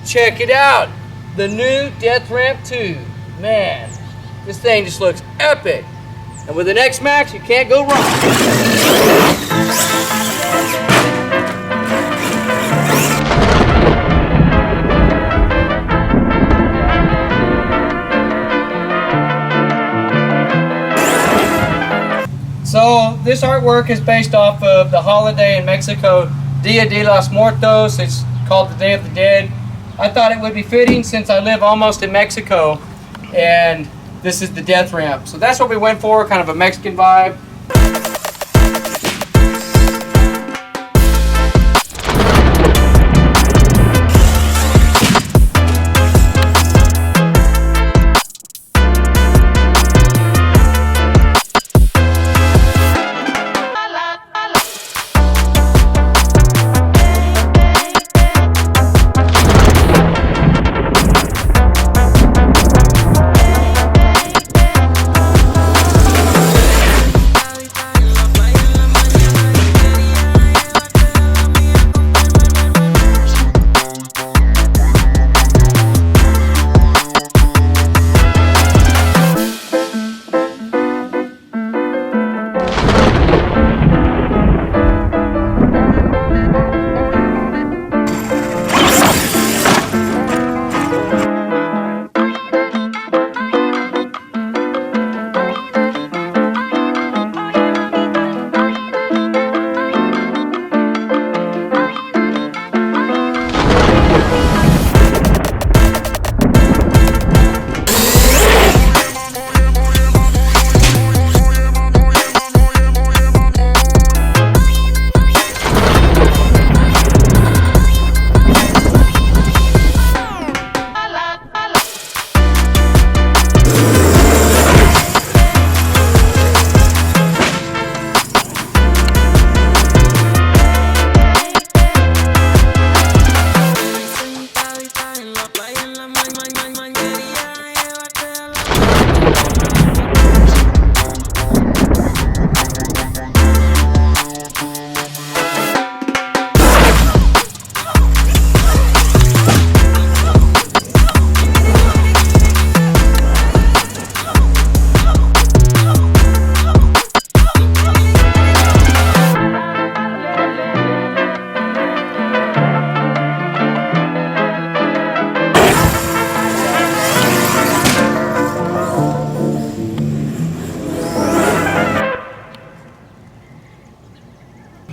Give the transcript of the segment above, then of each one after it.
Check it out, the new Death Ramp 2. Man, this thing just looks epic. And with an Xmaxx, you can't go wrong. So this artwork is based off of the holiday in Mexico, Dia de los Muertos. It's called the Day of the Dead. I thought it would be fitting since I live almost in Mexico, and this is the Death Ramp. So that's what we went for, kind of a Mexican vibe.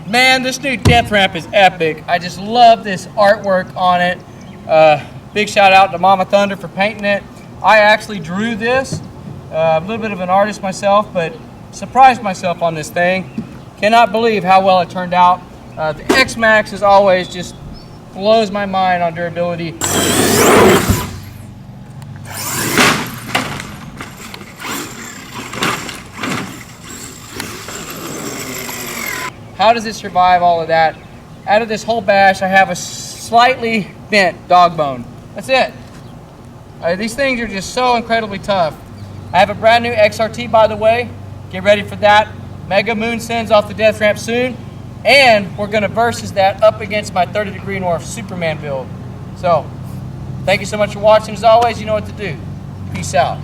Man, this new Death Ramp is epic. I just love this artwork on it. Big shout out to Mama Thunder for painting it. I actually drew this. A little bit of an artist myself, but surprised myself on this thing. Cannot believe how well it turned out. The Xmaxx, as always, just blows my mind on durability. How does it survive all of that? Out of this whole bash, I have a slightly bent dog bone. That's it. These things are just so incredibly tough. I have a brand new XRT, by the way. Get ready for that. Mega Moon sends off the Death Ramp soon. And we're going to versus that up against my 30 Degree North Superman build. So, thank you so much for watching. As always, you know what to do. Peace out.